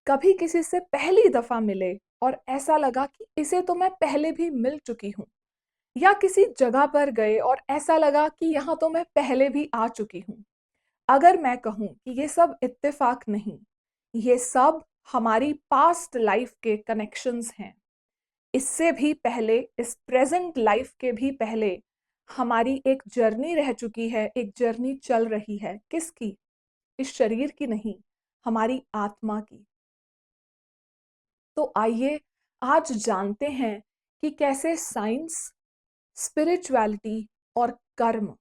कभी किसी से पहली दफा मिले और ऐसा लगा कि इसे तो मैं पहले भी मिल चुकी हूँ, या किसी जगह पर गए और ऐसा लगा कि यहाँ तो मैं पहले भी आ चुकी हूँ। अगर मैं कहूँ कि ये सब इत्तेफाक नहीं, ये सब हमारी पास्ट लाइफ के कनेक्शंस हैं। इससे भी पहले, इस प्रेजेंट लाइफ के भी पहले हमारी एक जर्नी रह चुकी है, एक जर्नी चल रही है। किसकी? इस शरीर की नहीं, हमारी आत्मा की। तो आइए आज जानते हैं कि कैसे साइंस, स्पिरिचुअलिटी और कर्म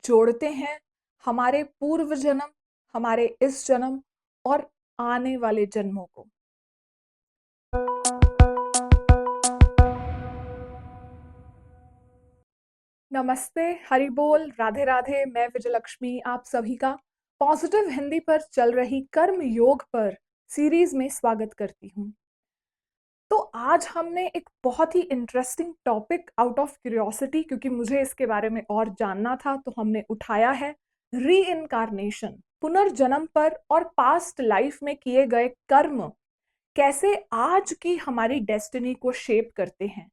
जोड़ते हैं हमारे पूर्व जन्म, हमारे इस जन्म और आने वाले जन्मों को। नमस्ते, हरि बोल, राधे राधे। मैं विजयलक्ष्मी आप सभी का पॉजिटिव हिंदी पर चल रही कर्म योग पर सीरीज में स्वागत करती हूँ। तो आज हमने एक बहुत ही interesting topic out of curiosity, क्योंकि मुझे इसके बारे में और जानना था, तो हमने उठाया है री इनकारनेशन, पुनर्जन्म पर, और पास्ट लाइफ में किए गए कर्म कैसे आज की हमारी डेस्टिनी को शेप करते हैं।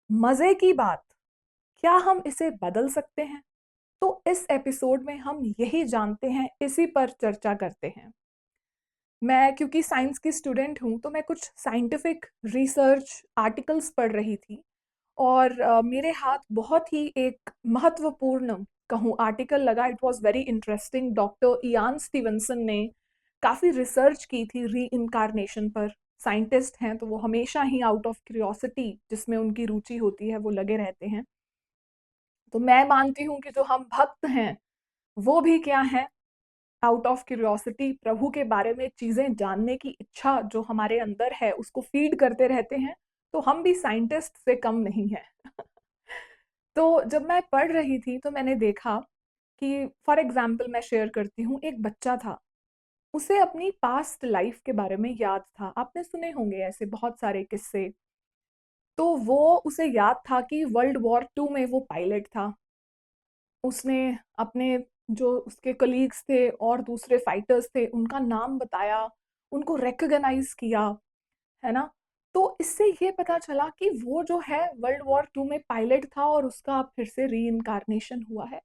मजे की बात, क्या हम इसे बदल सकते हैं? तो इस एपिसोड में हम यही जानते हैं, इसी पर चर्चा करते हैं। मैं क्योंकि साइंस की स्टूडेंट हूँ, तो मैं कुछ साइंटिफिक रिसर्च आर्टिकल्स पढ़ रही थी, और मेरे हाथ बहुत ही एक महत्वपूर्ण कहूँ आर्टिकल लगा। It was very interesting. Doctor Ian Stevenson ने काफ़ी रिसर्च की थी री इनकारनेशन पर। साइंटिस्ट हैं तो वो हमेशा ही आउट ऑफ क्यूरियोसिटी, जिसमें उनकी रुचि होती है, वो लगे रहते हैं। तो मैं मानती हूँ कि जो हम भक्त हैं वो भी क्या है, आउट ऑफ क्यूरियोसिटी, प्रभु के बारे में चीजें जानने की इच्छा जो हमारे अंदर है उसको फीड करते रहते हैं। तो हम भी साइंटिस्ट से कम नहीं है। तो जब मैं पढ़ रही थी तो मैंने देखा कि फॉर एग्जाम्पल मैं शेयर करती हूँ, एक बच्चा था, उसे अपनी पास्ट लाइफ के बारे में याद था। आपने सुने होंगे ऐसे बहुत सारे किस्से। तो वो उसे याद था कि वर्ल्ड वॉर 2 में वो पायलट था। उसने अपने जो उसके कलीग्स थे और दूसरे फाइटर्स थे उनका नाम बताया, उनको रिकॉग्नाइज किया, है ना। तो इससे ये पता चला कि वो जो है वर्ल्ड वॉर 2 में पायलट था और उसका फिर से री इनकारनेशन हुआ है।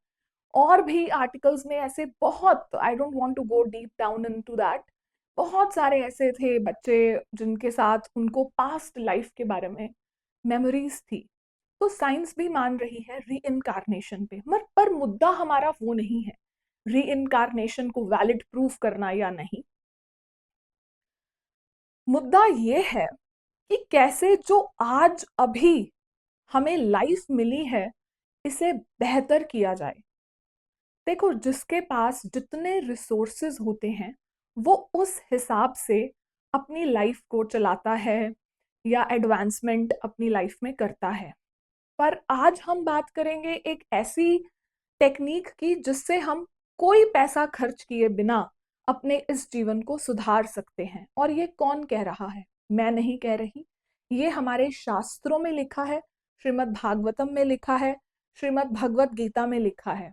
और भी आर्टिकल्स में ऐसे बहुत, I don't want to go deep down into that, बहुत सारे ऐसे थे बच्चे जिनके साथ उनको पास्ट लाइफ के बारे में मेमोरीज थी। तो साइंस भी मान रही है री इनकारनेशन पे, मगर पर मुद्दा हमारा वो नहीं है री इनकारनेशन को वैलिड प्रूफ करना या नहीं। मुद्दा ये है कि कैसे जो आज अभी हमें लाइफ मिली है इसे बेहतर किया जाए। देखो, जिसके पास जितने रिसोर्सेज होते हैं वो उस हिसाब से अपनी लाइफ को चलाता है या एडवांसमेंट अपनी लाइफ में करता है। पर आज हम बात करेंगे एक ऐसी टेक्निक की जिससे हम कोई पैसा खर्च किए बिना अपने इस जीवन को सुधार सकते हैं। और ये कौन कह रहा है? मैं नहीं कह रही, ये हमारे शास्त्रों में लिखा है, श्रीमद् भागवतम में लिखा है, श्रीमद् भगवत गीता में लिखा है।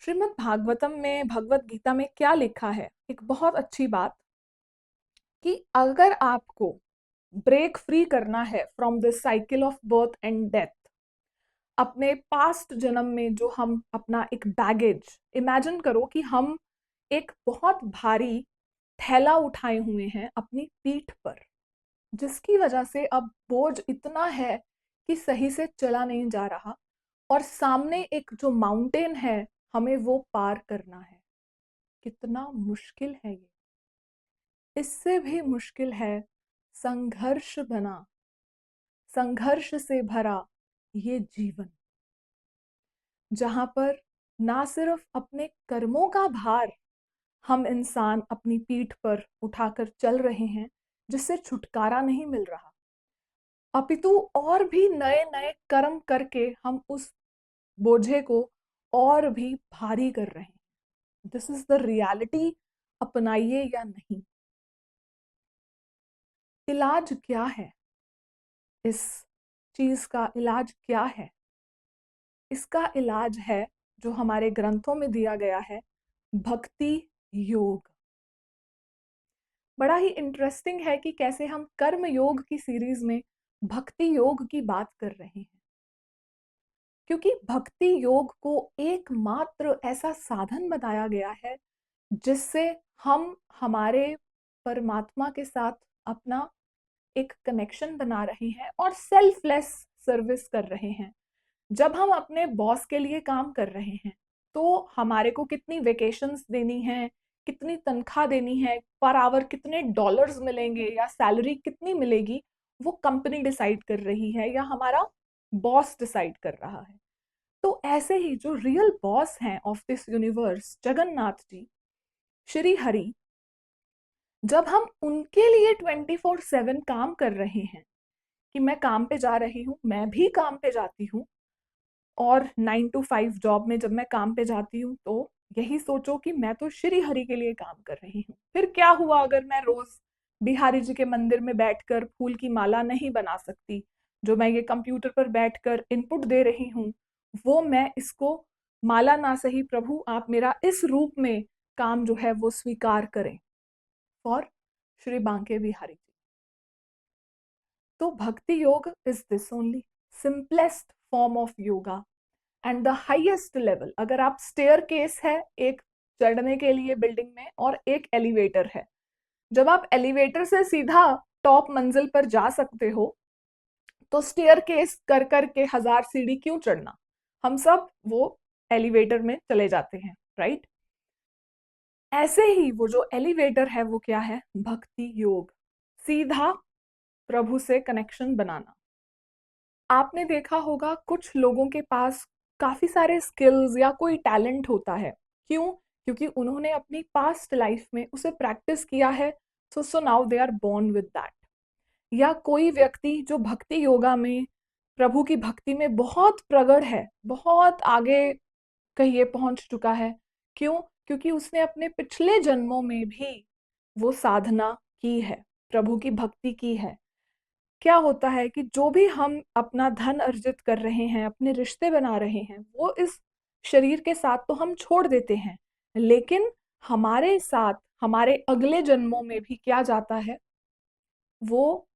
श्रीमद् भागवतम में, भगवत गीता में क्या लिखा है? एक बहुत अच्छी बात, कि अगर आपको ब्रेक फ्री करना है from this cycle of birth and death, अपने पास्ट जन्म में जो हम अपना एक बैगेज, इमेजिन करो कि हम एक बहुत भारी थैला उठाए हुए हैं अपनी पीठ पर, जिसकी वजह से अब बोझ इतना है कि सही से चला नहीं जा रहा, और सामने एक जो माउंटेन है हमें वो पार करना है। कितना मुश्किल है ये। इससे भी मुश्किल है संघर्ष बना, संघर्ष से भरा ये जीवन, जहां पर ना सिर्फ अपने कर्मों का भार हम इंसान अपनी पीठ पर उठाकर चल रहे हैं, जिससे छुटकारा नहीं मिल रहा, अपितु और भी नए नए कर्म करके हम उस बोझे को और भी भारी कर रहे हैं। This is the reality. अपनाइए या नहीं। इलाज क्या है? इस चीज का इलाज क्या है? इसका इलाज है जो हमारे ग्रंथों में दिया गया है, भक्ति योग। बड़ा ही इंटरेस्टिंग है कि कैसे हम कर्म योग की सीरीज में भक्ति योग की बात कर रहे हैं, क्योंकि भक्ति योग को एकमात्र ऐसा साधन बताया गया है जिससे हम हमारे परमात्मा के साथ अपना एक कनेक्शन बना रहे हैं और सेल्फलेस सर्विस कर रहे हैं। जब हम अपने बॉस के लिए काम कर रहे हैं तो हमारे को कितनी वेकेशंस देनी है, कितनी तनख्वाह देनी है, पर आवर कितने डॉलर्स मिलेंगे या सैलरी कितनी मिलेगी, वो कंपनी डिसाइड कर रही है या हमारा बॉस डिसाइड कर रहा है। तो ऐसे ही जो रियल बॉस हैं of this universe, Jagannath ji, Shri Hari, जब हम उनके लिए 24/7 काम कर रहे हैं कि मैं काम पे जा रही हूँ, मैं भी काम पे जाती हूँ, और 9 to 5 जॉब में जब मैं काम पे जाती हूँ तो यही सोचो कि मैं तो श्री हरि के लिए काम कर रही हूँ। फिर क्या हुआ अगर मैं रोज बिहारी जी के मंदिर में बैठकर फूल की माला नहीं बना सकती? जो मैं ये कंप्यूटर पर बैठकर इनपुट दे रही हूँ, वो मैं इसको माला ना सही, प्रभु आप मेरा इस रूप में काम जो है वो स्वीकार करें फॉर श्री बांके बिहारी जी। तो भक्ति योग is this only simplest form of yoga and the highest level. अगर आप स्टेयर केस है एक चढ़ने के लिए बिल्डिंग में और एक एलिवेटर है, जब आप एलिवेटर से सीधा टॉप मंजिल पर जा सकते हो तो स्टेयर केस कर कर के 1000 सीढ़ी क्यों चढ़ना? हम सब वो एलिवेटर में चले जाते हैं, राइट? ऐसे ही वो जो एलिवेटर है वो क्या है? भक्ति योग, सीधा प्रभु से कनेक्शन बनाना। आपने देखा होगा कुछ लोगों के पास काफी सारे स्किल्स या कोई टैलेंट होता है। क्यों? क्योंकि उन्होंने अपनी पास्ट लाइफ में उसे प्रैक्टिस किया है, so now they are born with that. या कोई व्यक्ति जो भक्ति योगा में, प्रभु की भक्ति में बहुत प्रगढ़ है, बहुत आगे कहिए पहुंच चुका है। क्यों? क्योंकि उसने अपने पिछले जन्मों में भी वो साधना की है, प्रभु की भक्ति की है। क्या होता है कि जो भी हम अपना धन अर्जित कर रहे हैं, अपने रिश्ते बना रहे हैं, वो इस शरीर के साथ तो हम छोड़ देते हैं, लेकिन हमारे साथ हमारे अगले जन्मों में भी क्या जाता है? वो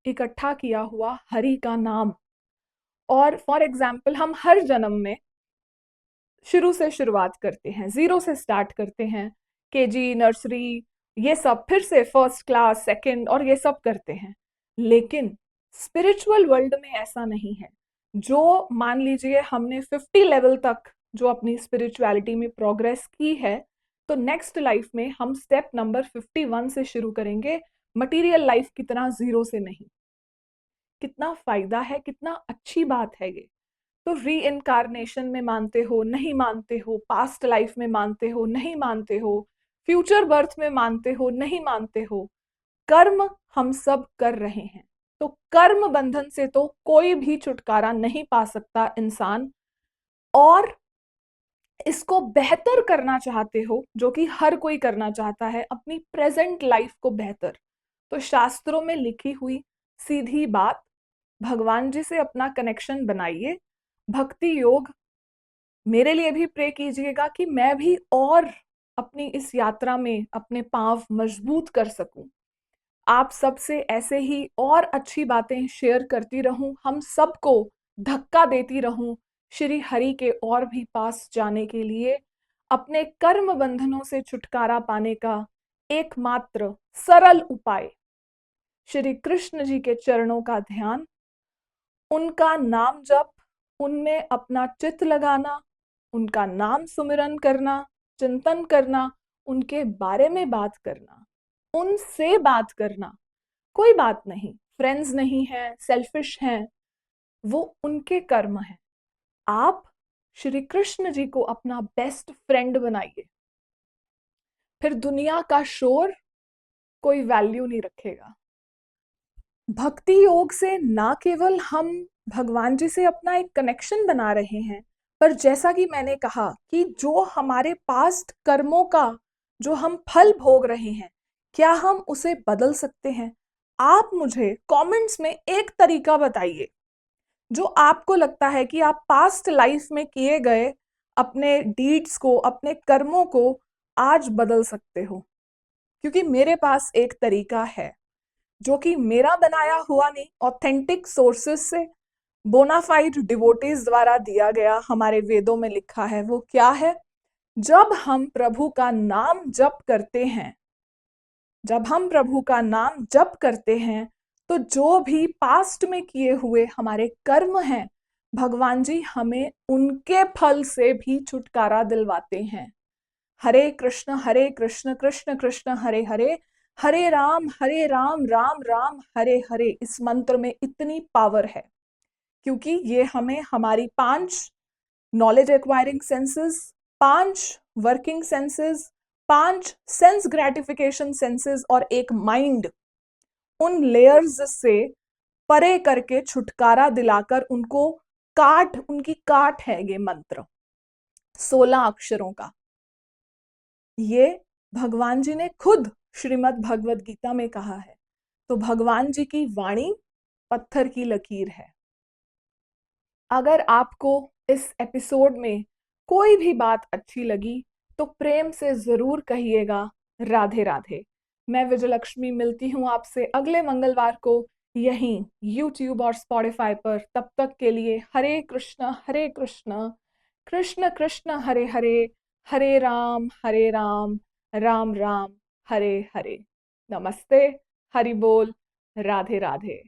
इकट्ठा किया हुआ हरि का नाम। और फॉर एग्जाम्पल हम हर जन्म में शुरू से शुरुआत करते हैं, जीरो से स्टार्ट करते हैं, केजी, नर्सरी, ये सब, फिर से फर्स्ट क्लास, सेकंड, और ये सब करते हैं। लेकिन स्पिरिचुअल वर्ल्ड में ऐसा नहीं है। जो मान लीजिए हमने 50 लेवल तक जो अपनी स्पिरिचुअलिटी में प्रोग्रेस की है, तो नेक्स्ट लाइफ में हम स्टेप नंबर 51 से शुरू करेंगे, मटीरियल लाइफ की तरह जीरो से नहीं। कितना फायदा है, कितना अच्छी बात है ये। तो री इनकारनेशन में मानते हो नहीं मानते हो, पास्ट लाइफ में मानते हो नहीं मानते हो, फ्यूचर बर्थ में मानते हो नहीं मानते हो, कर्म हम सब कर रहे हैं। तो कर्म बंधन से तो कोई भी छुटकारा नहीं पा सकता इंसान। और इसको बेहतर करना चाहते हो, जो कि हर कोई करना चाहता है, अपनी प्रेजेंट लाइफ को बेहतर, तो शास्त्रों में लिखी हुई सीधी बात, भगवान जी से अपना कनेक्शन बनाइए। भक्ति योग मेरे लिए भी प्रे कीजिएगा कि मैं भी और अपनी इस यात्रा में अपने पांव मजबूत कर सकूं। आप सबसे ऐसे ही और अच्छी बातें शेयर करती रहूं, हम सबको धक्का देती रहूं श्री हरि के और भी पास जाने के लिए। अपने कर्म बंधनों से छुटकारा पाने का एकमात्र सरल उपाय श्री कृष्ण जी के चरणों का ध्यान, उनका नाम जप, उनमें अपना चित्त लगाना, उनका नाम सुमिरन करना, चिंतन करना, उनके बारे में बात करना, उनसे बात करना। कोई बात नहीं, फ्रेंड्स नहीं है, सेल्फिश हैं, वो उनके कर्म हैं। आप श्री कृष्ण जी को अपना बेस्ट फ्रेंड बनाइए, फिर दुनिया का शोर कोई वैल्यू नहीं रखेगा। भक्ति योग से ना केवल हम भगवान जी से अपना एक कनेक्शन बना रहे हैं, पर जैसा कि मैंने कहा कि जो हमारे पास्ट कर्मों का जो हम फल भोग रहे हैं, क्या हम उसे बदल सकते हैं? आप मुझे कमेंट्स में एक तरीका बताइए जो आपको लगता है कि आप पास्ट लाइफ में किए गए अपने डीड्स को, अपने कर्मों को आज बदल सकते हो। क्योंकि मेरे पास एक तरीका है जो कि मेरा बनाया हुआ नहीं, ऑथेंटिक सोर्सेस से बोनाफाइड डिवोटीज द्वारा दिया गया, हमारे वेदों में लिखा है। वो क्या है? जब हम प्रभु का नाम जप करते हैं, जब हम प्रभु का नाम जप करते हैं, तो जो भी पास्ट में किए हुए हमारे कर्म हैं, भगवान जी हमें उनके फल से भी छुटकारा दिलवाते हैं। हरे कृष्ण कृष्ण कृष्ण हरे हरे, हरे राम राम राम हरे हरे। इस मंत्र में इतनी पावर है क्योंकि ये हमें हमारी 5 knowledge acquiring senses, 5 working senses, 5 sense gratification senses और एक माइंड, उन लेयर्स से परे करके छुटकारा दिलाकर उनको उनकी काट है ये मंत्र 16 अक्षरों का। ये भगवान जी ने खुद श्रीमद् भगवद गीता में कहा है। तो भगवान जी की वाणी पत्थर की लकीर है। अगर आपको इस एपिसोड में कोई भी बात अच्छी लगी तो प्रेम से जरूर कहिएगा राधे राधे। मैं विजयलक्ष्मी मिलती हूँ आपसे अगले मंगलवार को यहीं YouTube और Spotify पर। तब तक के लिए हरे कृष्ण कृष्ण कृष्ण हरे हरे, हरे राम राम राम हरे हरे। नमस्ते, हरि बोल, राधे राधे।